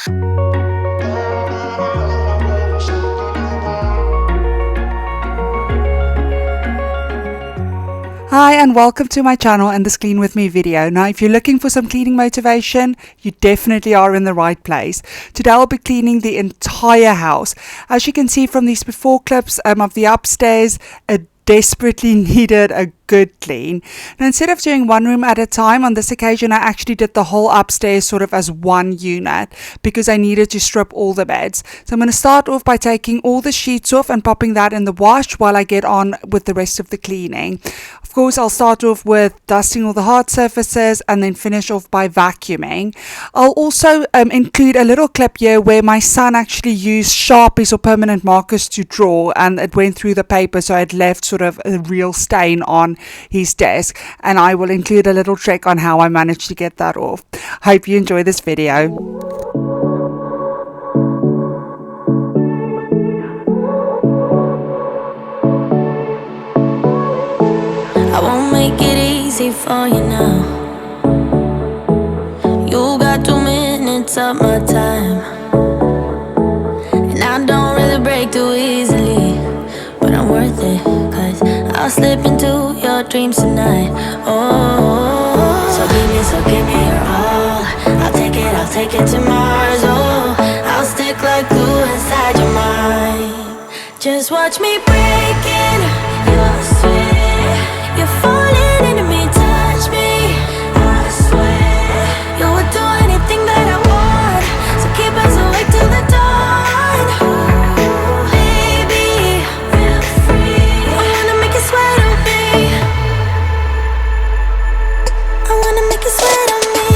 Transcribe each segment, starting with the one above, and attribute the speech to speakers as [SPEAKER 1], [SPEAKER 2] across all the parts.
[SPEAKER 1] Hi and welcome to my channel and this Clean With Me video. Now if you're looking for some cleaning motivation, you definitely are in the right place. Today I'll be cleaning the entire house. As you can see from these before clips of the upstairs, it desperately needed a good clean. Now instead of doing one room at a time, on this occasion I actually did the whole upstairs sort of as one unit because I needed to strip all the beds. So I'm going to start off by taking all the sheets off and popping that in the wash while I get on with the rest of the cleaning. Of course, I'll start off with dusting all the hard surfaces and then finish off by vacuuming. I'll also include a little clip here where my son actually used Sharpies or permanent markers to draw, and it went through the paper, so it left sort of a real stain on his desk, and I will include a little trick on how I managed to get that off. Hope you enjoy this video.
[SPEAKER 2] I won't make it easy for you now. You got 2 minutes of my time, and I don't really break too easily, but I'm worth it, 'cause I'll slip into your dreams tonight. Oh, so give me your all. I'll take it to Mars. Oh, I'll stick like glue inside your mind. Just watch me breaking your sweat. You're falling into me, touch me, I swear. You would do anything that I want, so keep us awake till the dawn. Ooh, baby, feel free. I wanna make you sweat on me. I wanna make you sweat on me.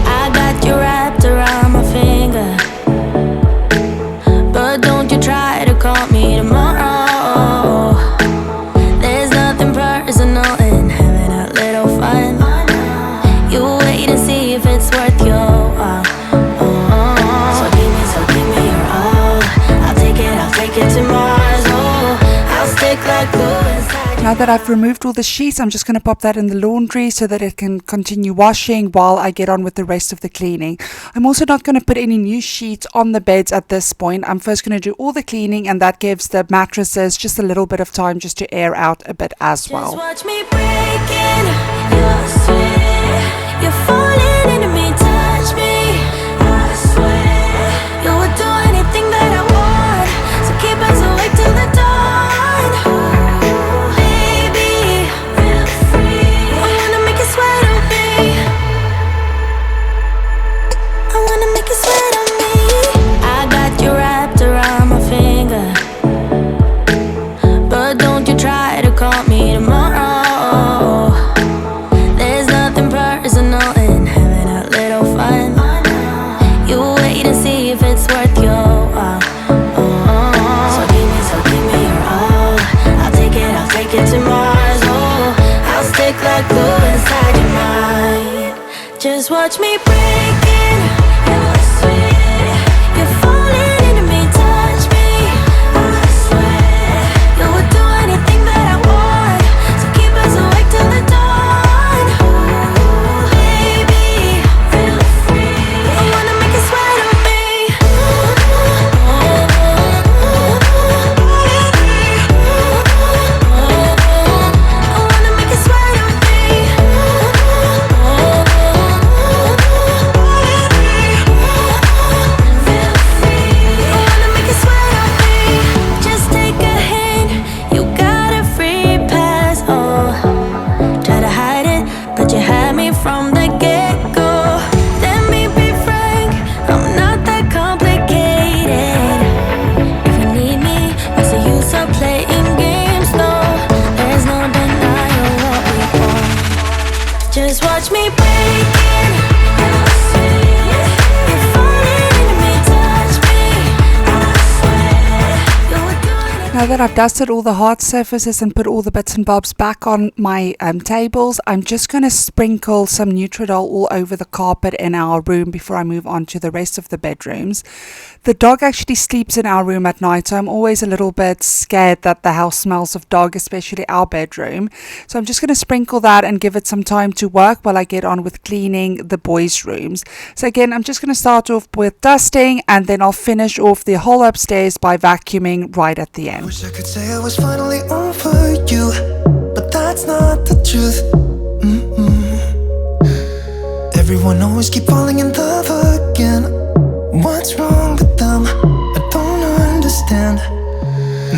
[SPEAKER 2] I got you wrapped around my finger, but don't you try to call me tomorrow.
[SPEAKER 1] Now that I've removed all the sheets, I'm just going to pop that in the laundry so that it can continue washing while I get on with the rest of the cleaning. I'm also not going to put any new sheets on the beds at this point. I'm first going to do all the cleaning, and that gives the mattresses just a little bit of time just to air out a bit as well.
[SPEAKER 2] Just watch me breaking your sweat. You're falling into me, touch me, I swear. You would do anything that I want, so keep us awake till the dawn. Just watch me breaking your sweat. You're falling into me, touch me, I swear. You would do anything that I want, so keep us awake till the dawn. Ooh, baby, feel free. I wanna make you sweat on me. I wanna make you sweat on me.
[SPEAKER 1] Now that I've dusted all the hard surfaces and put all the bits and bobs back on my tables, I'm just going to sprinkle some Nutridol all over the carpet in our room before I move on to the rest of the bedrooms. The dog actually sleeps in our room at night, so I'm always a little bit scared that the house smells of dog, especially our bedroom. So I'm just going to sprinkle that and give it some time to work while I get on with cleaning the boys' rooms. So again, I'm just going to start off with dusting, and then I'll finish off the whole upstairs by vacuuming right at the end.
[SPEAKER 3] Wish I could say I was finally over you, but that's not the truth. Everyone always keep falling in love again. What's wrong with them? I don't understand.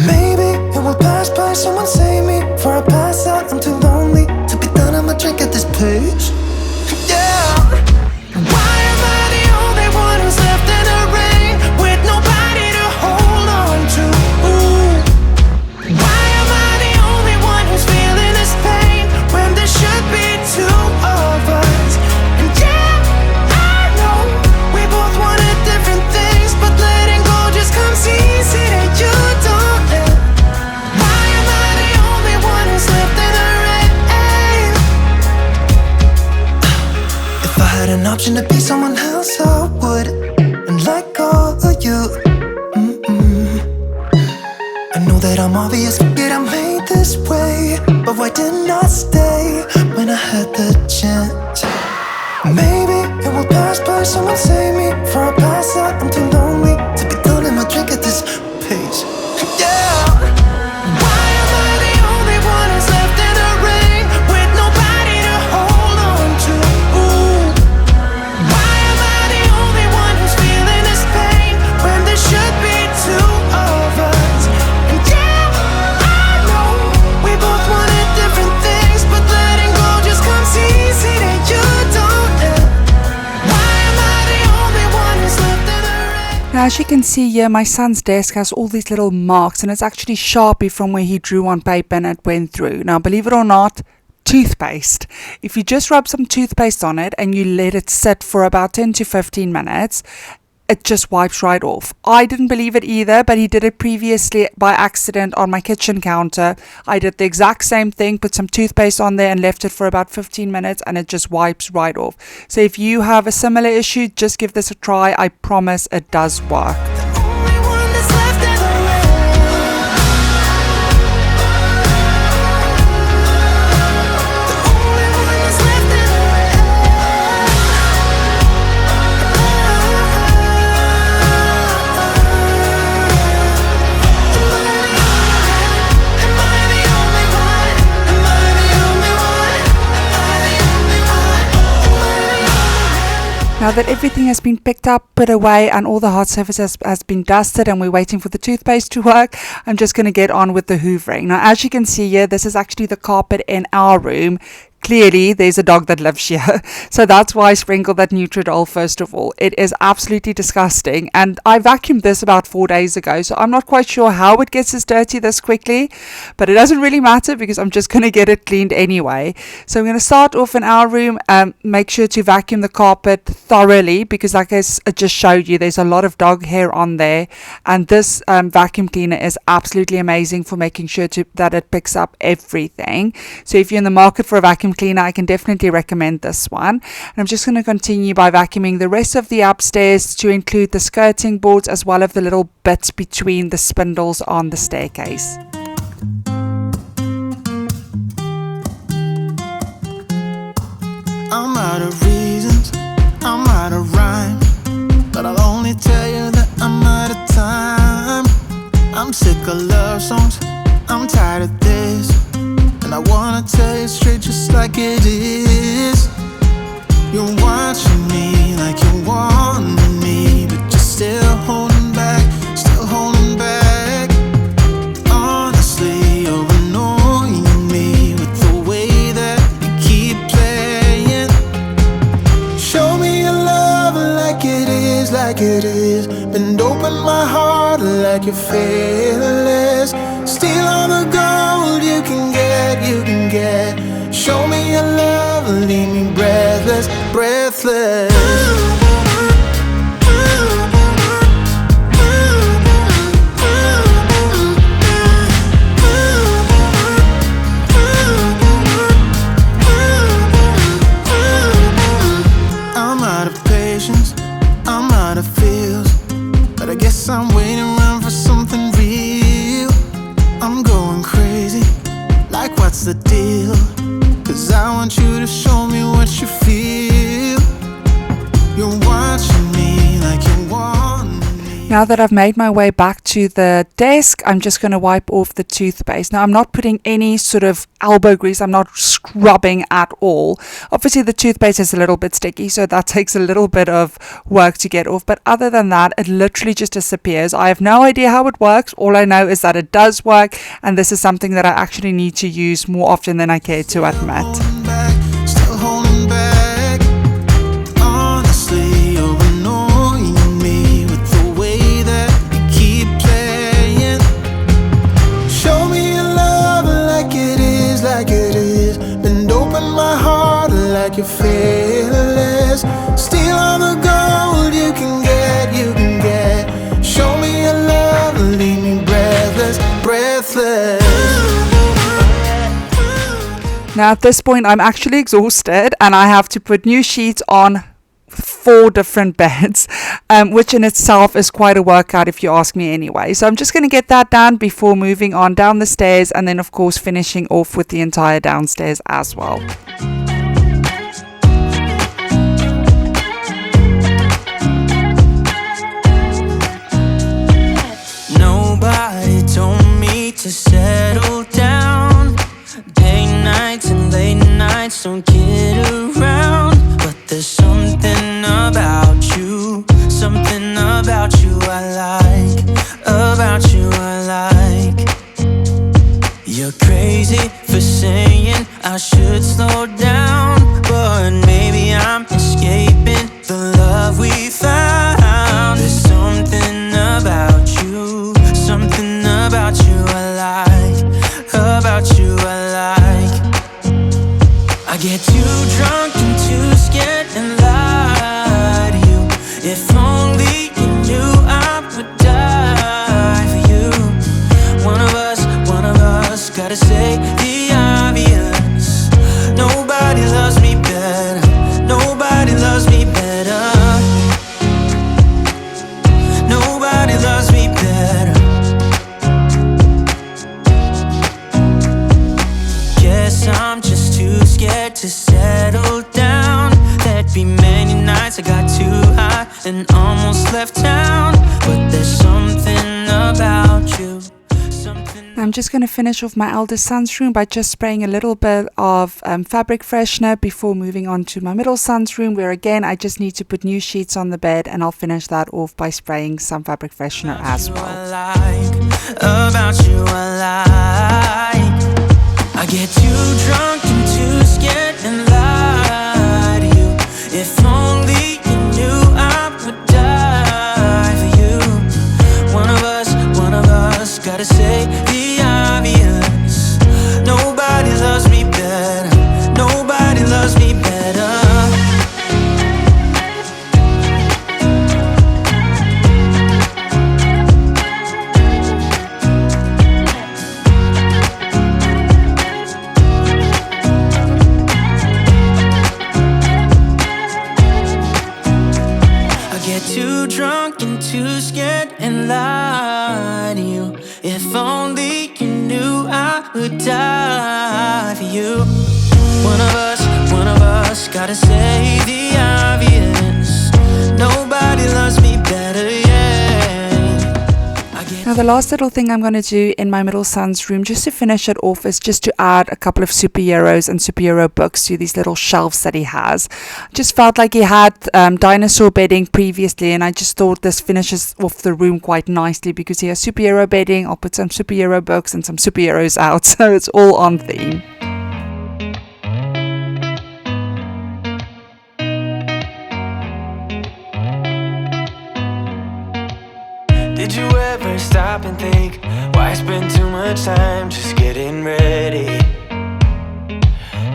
[SPEAKER 3] Maybe it will pass by, someone save me before I pass out. I'm too lonely to be done, I'ma drink at this pace. Yeah. Why am I the only one who's left in the rain with nobody to hold on to? Why am I the only one who's feeling this pain when there should be two of us? And yeah, I know we both wanted different things, but letting go just comes easy and you don't let. Why am I the only one who's left in the rain? If I had an option to be someone else, I would, and let go of you. I know that I'm obvious, yet I'm made this way. But why didn't I stay when I had the chance? Maybe it will pass by, someone save me before I pass out. I'm too lonely to be done in my drink at this pace. Yeah. Why am I the only one who's left in the rain with nobody to hold on to? Why am I the only one who's feeling this pain when there should be two of us? And yeah, I know we both wanted different things, but letting go just comes easy and you don't let. Why am I the only one who's left in the rain?
[SPEAKER 1] Now, as you can see here, my son's desk has all these little marks, and it's actually Sharpie from where he drew on paper and it went through. Now, believe it or not, toothpaste. If you just rub some toothpaste on it and you let it sit for about 10 to 15 minutes, it just wipes right off. I didn't believe it either, but he did it previously by accident on my kitchen counter. I did the exact same thing, put some toothpaste on there and left it for about 15 minutes and it just wipes right off. So if you have a similar issue, just give this a try. I promise it does work.
[SPEAKER 3] Only one that's left in the rain. The only one that's left in the rain. Am I the only one? Am I the only one? Am I the only one? Am I the only one?
[SPEAKER 1] Now that everything has been picked up, put away, and all the hard surface has been dusted and we're waiting for the toothpaste to work, I'm just going to get on with the hoovering. Now, as you can see here, this is actually the carpet in our room. Clearly, there's a dog that lives here. So that's why I sprinkled that Nutridol first of all. It is absolutely disgusting. And I vacuumed this about 4 days ago. So I'm not quite sure how it gets as dirty this quickly. But it doesn't really matter because I'm just going to get it cleaned anyway. So I'm going to start off in our room. Make sure to vacuum the carpet thoroughly because like I just showed you, there's a lot of dog hair on there. And this vacuum cleaner is absolutely amazing for making sure that it picks up everything. So if you're in the market for a vacuum cleaner, I can definitely recommend this one. And I'm just going to continue by vacuuming the rest of the upstairs to include the skirting boards as well as the little bits between the spindles on the staircase.
[SPEAKER 3] I'm out of reasons, I'm out of rhyme, but I'll only tell you that I'm out of time. I'm sick of love songs, I'm tired of this, and I wanna tell you straight just like it is. You're watching me like you want me, but you're still holding back, still holding back. Honestly, you're annoying me with the way that you keep playing. Show me your love like it is, like it is. Bend open my heart like you're fearless. Steal all the gold you can get, you can get. Show me your love, leave me breathless, breathless. I'm waiting around for something real. I'm going crazy, like what's the deal? 'Cause I want you to show me what you feel. You're watching me like you want me.
[SPEAKER 1] Now that I've made my way back to the desk, I'm just going to wipe off the toothpaste. Now I'm not putting any sort of elbow grease, I'm not scrubbing at all. Obviously the toothpaste is a little bit sticky, so that takes a little bit of work to get off, but other than that, it literally just disappears. I have no idea how it works. All I know is that it does work, and this is something that I actually need to use more often than I care to admit.
[SPEAKER 3] Still holding back. Honestly, you're annoying me with the way that you keep playing. Show me your love like it is, like it is. Bend open my heart like you're fearless. Steal all the gold you can get, you can get. Show me your love, leave me breathless, breathless.
[SPEAKER 1] Now at this point I'm actually exhausted and I have to put new sheets on 4 different beds, which in itself is quite a workout if you ask me anyway. So I'm just going to get that done before moving on down the stairs, and then of course finishing off with the entire downstairs as well.
[SPEAKER 4] Nobody told me to settle down. Day nights and late nights don't get around. But there's something about you, something about you I like, about you I like. You're crazy for saying I should slow down, but maybe I'm escaping the love we found. There's something about you, something about you I like, about you I like. I get too drunk and too scared and lie to you. If only you knew I would die for you. One of us gotta say the obvious. Nobody loves me better, nobody loves me better. Nobody loves me better. Guess I'm just too scared to settle down. There'd be many nights I got too high and almost left town. But there's something about you, something.
[SPEAKER 1] I'm just going to finish off my eldest son's room by just spraying a little bit of fabric freshener before moving on to my middle son's room, where again I just need to put new sheets on the bed, and I'll finish that off by spraying some fabric freshener as well.
[SPEAKER 4] About you I like. I get too drunk and too scared and lie to you. If only you knew I would die for you. One of us gotta say the obvious. Nobody loves me better, nobody loves me better. Too drunk and too scared and lie to you. If only you knew I would die for you. One of us gotta say the obvious. Nobody loves me better, yeah.
[SPEAKER 1] Now the last little thing I'm going to do in my middle son's room, just to finish it off, is just to add a couple of superheroes and superhero books to these little shelves that he has. Just felt like he had dinosaur bedding previously, and I just thought this finishes off the room quite nicely because he has superhero bedding. I'll put some superhero books and some superheroes out, so it's all on theme.
[SPEAKER 4] Did you ever stop and think, why spend too much time just getting ready?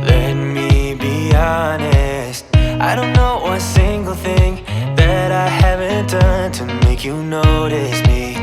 [SPEAKER 4] Let me be honest, I don't know a single thing that I haven't done to make you notice me.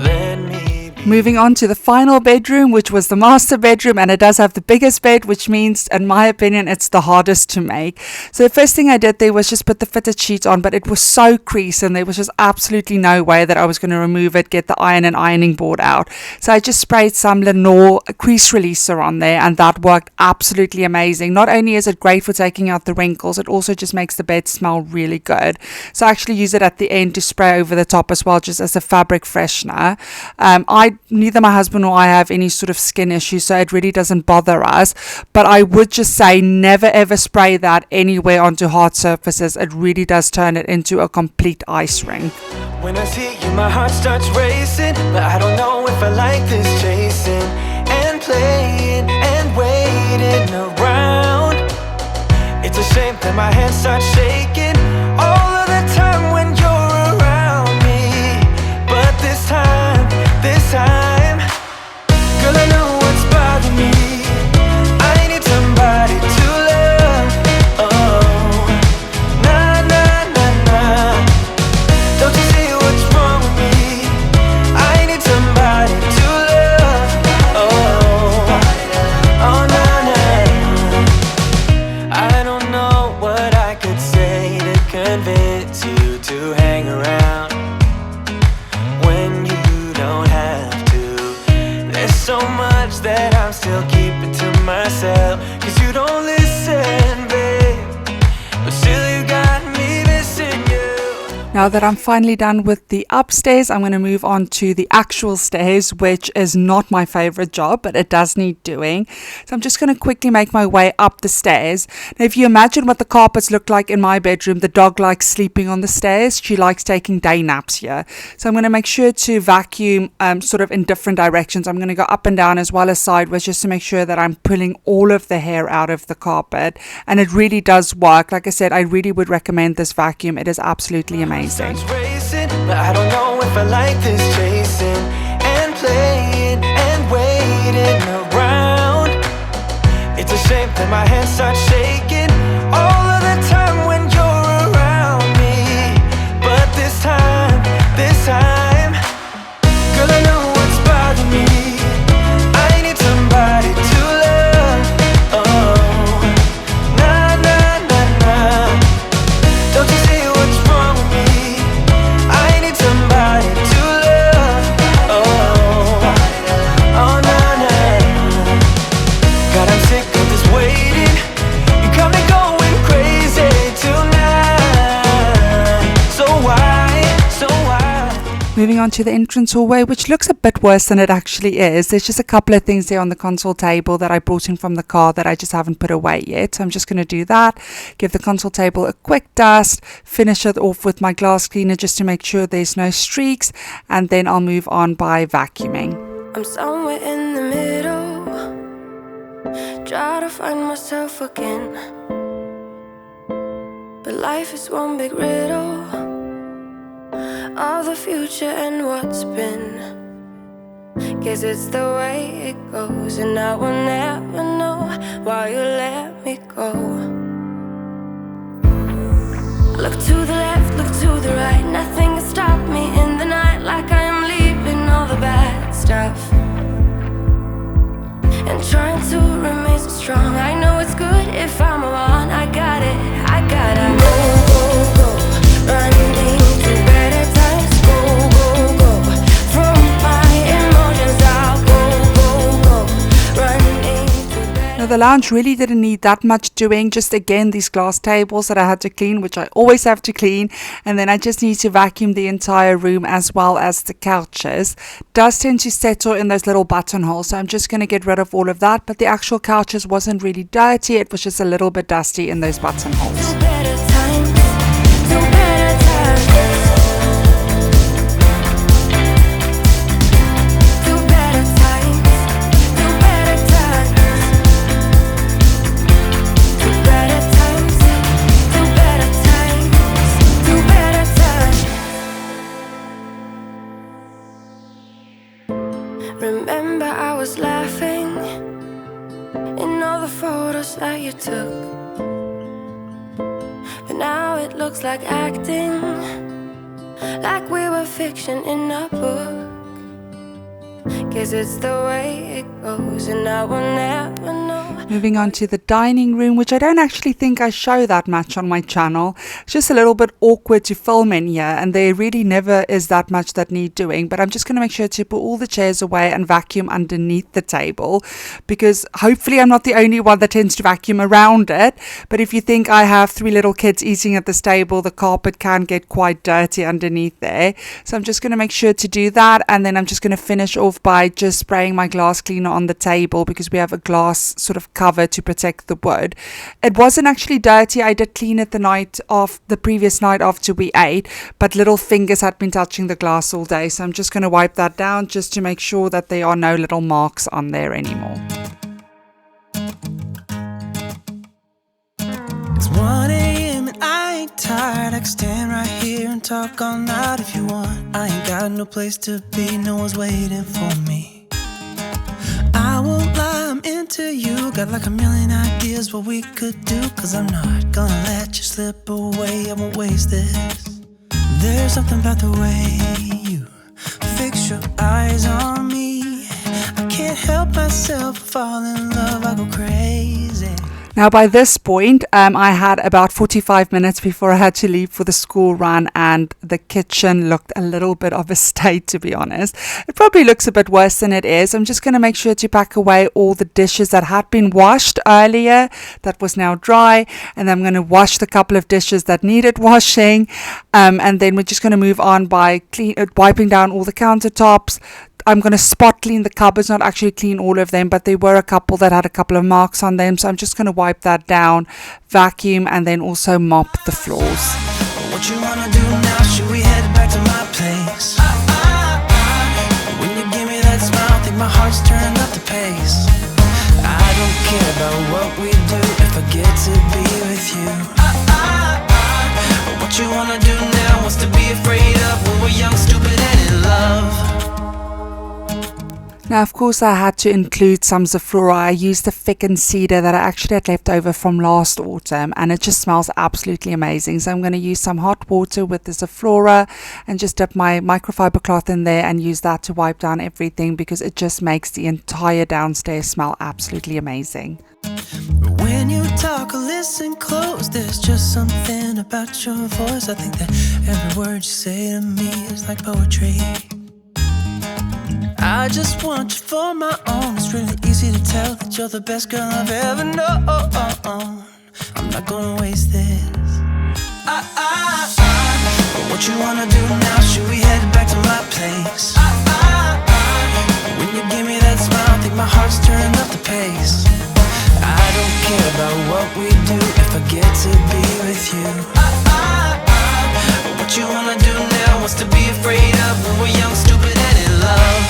[SPEAKER 4] Let me be
[SPEAKER 1] Moving on to the final bedroom, which was the master bedroom, and it does have the biggest bed, which means, in my opinion, it's the hardest to make. So the first thing I did there was just put the fitted sheet on, but it was so creased and there was just absolutely no way that I was going to remove it, get the iron and ironing board out. So I just sprayed some Lenore crease releaser on there, and that worked absolutely amazing. Not only is it great for taking out the wrinkles, it also just makes the bed smell really good. So I actually use it at the end to spray over the top as well, just as a fabric freshener. Neither my husband or I have any sort of skin issues, so it really doesn't bother us. But I would just say never ever spray that anywhere onto hard surfaces. It really does turn it into a complete ice rink.
[SPEAKER 4] When I see you, my heart starts racing, but I don't know if I like this chasing and playing and waiting around. It's a shame that my hands start shaking all of the time when you're around me. But this time, girl, I know what's bothering me. I need somebody to love. Oh, nah, nah, nah, nah. Don't you see what's wrong with me? I need somebody to love. Oh, oh, nah, nah. I don't know what I could say to convince you to hang around when you don't have to. There's so much that I'm still keeping to myself, 'cause you don't listen, babe, but still you got me missing you.
[SPEAKER 1] Now that I'm finally done with the upstairs, I'm going to move on to the actual stairs, which is not my favorite job, but it does need doing. So I'm just going to quickly make my way up the stairs. Now, if you imagine what the carpets look like in my bedroom, the dog likes sleeping on the stairs. She likes taking day naps here. So I'm going to make sure to vacuum sort of in different directions. I'm going to go up and down as well as sideways, just to make sure that I'm pulling all of the hair out of the carpet. And it really does work. Like I said, I really would recommend this vacuum. It is absolutely amazing.
[SPEAKER 4] Racing, but I don't know if I like this chasing and playing and waiting around. It's a shame that my hands start shaking all of the time when you're around me. But this time, girl, I know what's bothering me. I need somebody to love. Oh, nah, nah, nah, nah. Don't you see what's wrong with me? I need somebody to love. Oh, oh, nah, nah. God, I'm sick of this waiting. You got me going crazy tonight. So why?
[SPEAKER 1] Moving on to the entrance hallway, which looks a bit worse than it actually is. There's just a couple of things there on the console table that I brought in from the car that I just haven't put away yet. So I'm just going to do that, give the console table a quick dust, finish it off with my glass cleaner just to make sure there's no streaks, and then I'll move on by vacuuming.
[SPEAKER 2] I'm somewhere in the middle, try to find myself again, but life is one big riddle of the future and what's been. Guess it's the way it goes, and I will never know why you let me go. Look to the left, look to the right, nothing can stop me in the night, like I am leaving all the bad stuff and trying to remain so strong. I know it's good if I'm alone. I got it, I gotta go, go, go, running to better times. Go, go, go, from my emotions I'll go, go, go, running to better.
[SPEAKER 1] Now the lounge really didn't need that much doing, just again these glass tables that I had to clean, which I always have to clean, and then I just need to vacuum the entire room as well as the couches. Dust tend to settle in those little buttonholes, so I'm just going to get rid of all of that, but the actual couches wasn't really dirty, it was just a little bit dusty in those buttonholes.
[SPEAKER 2] To better times, to better times. To better times, to better times. To better times, to better times, to better times. Remember I was laughing in all the photos that you took, but now it looks like acting, like we were fiction in a book. Guess it's the way it goes, and I will never know.
[SPEAKER 1] Moving on to the dining room, which I don't actually think I show that much on my channel. It's just a little bit awkward to film in here, and there really never is that much that need doing. But I'm just going to make sure to put all the chairs away and vacuum underneath the table, because hopefully I'm not the only one that tends to vacuum around it. But if you think I have 3 little kids eating at this table, the carpet can get quite dirty underneath there. So I'm just going to make sure to do that, and then I'm just going to finish off by just spraying my glass cleaner on the table, because we have a glass sort of cover to protect the wood. It wasn't actually dirty. I did clean it the previous night after we ate, but little fingers had been touching the glass all day, so I'm just going to wipe that down just to make sure that there are no little marks on there anymore.
[SPEAKER 3] It's 1 a.m. and I ain't tired. I can stand right here and talk all night if you want. I ain't got no place to be, no one's waiting for me. I won't lie, I'm into you. Got like a million ideas what we could do. Cause I'm not gonna let you slip away, I won't waste this. There's something about the way you fix your eyes on me. I can't help myself, fall in love, I go crazy.
[SPEAKER 1] Now by this point, I had about 45 minutes before I had to leave for the school run, and the kitchen looked a little bit of a state, to be honest. It probably looks a bit worse than it is. I'm just going to make sure to pack away all the dishes that had been washed earlier, that was now dry, and I'm going to wash the couple of dishes that needed washing, and then we're just going to move on by wiping down all the countertops. I'm going to spot clean the cupboards, not actually clean all of them, but there were a couple that had a couple of marks on them, so I'm just going to wipe that down, vacuum, and then also mop the floors.
[SPEAKER 3] What you wanna do now? Should we head back to my place? When you give me that smile, I think my heart's turned up the pace. I don't care about what we do if I get to be with you. What you wanna do now? What's to be afraid of when we're young, stupid, and in love?
[SPEAKER 1] Now, of course, I had to include some Zaflora. I used the thickened cedar that I actually had left over from last autumn, and it just smells absolutely amazing. So I'm going to use some hot water with the Zaflora and just dip my microfiber cloth in there and use that to wipe down everything, because it just makes the entire downstairs smell absolutely amazing.
[SPEAKER 3] When you talk or listen close, there's just something about your voice. I think that every word you say to me is like poetry. I just want you for my own. It's really easy to tell that you're the best girl I've ever known. I'm not gonna waste this. What you wanna do now? Should we head back to my place? When you give me that smile, I think my heart's turned up the pace. I don't care about what we do if I get to be with you. What you wanna do now? What's to be afraid of when we're young, stupid, and in love?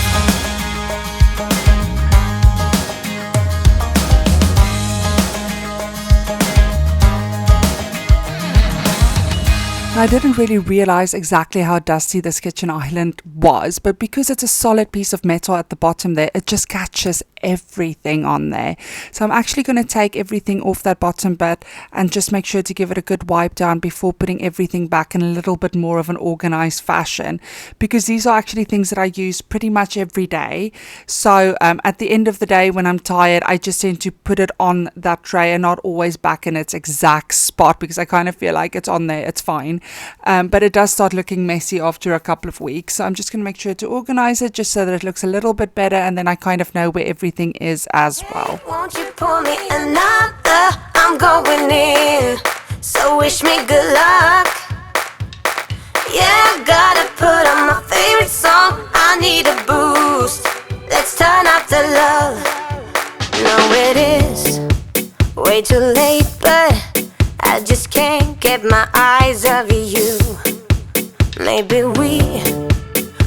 [SPEAKER 1] I didn't really realize exactly how dusty this kitchen island was, but because it's a solid piece of metal at the bottom there, it just catches everything on there. So I'm actually going to take everything off that bottom bit and just make sure to give it a good wipe down before putting everything back in a little bit more of an organized fashion, because these are actually things that I use pretty much every day. So at the end of the day, when I'm tired, I just tend to put it on that tray and not always back in its exact spot, because I kind of feel like it's on there, it's fine. But it does start looking messy after a couple of weeks. So I'm just going to make sure to organize it just so that it looks a little bit better, and then I kind of know where everything is as well.
[SPEAKER 2] Won't you pour me another? I'm going in, so wish me good luck. Yeah, gotta put on my favorite song. I need a boost. Let's turn up the love. No, it is way too late, but I just can't get my eyes off you. Maybe we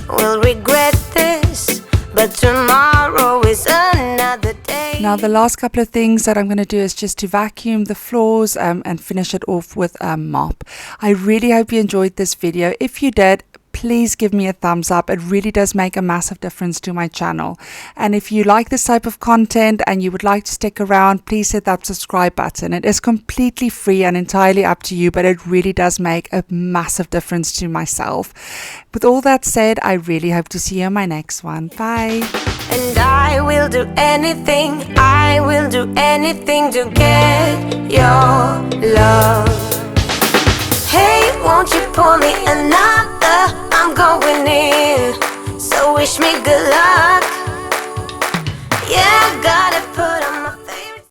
[SPEAKER 2] will regret this, but tomorrow is another day.
[SPEAKER 1] Now the last couple of things that I'm going to do is just to vacuum the floors and finish it off with a mop. I really hope you enjoyed this video. If you did, please give me a thumbs up. It really does make a massive difference to my channel. And if you like this type of content and you would like to stick around, please hit that subscribe button. It is completely free and entirely up to you, but it really does make a massive difference to myself. With all that said, I really hope to see you in my next one. Bye.
[SPEAKER 2] And I will do anything to get your love. Hey, won't you pour me another? I'm going in, so wish me good luck.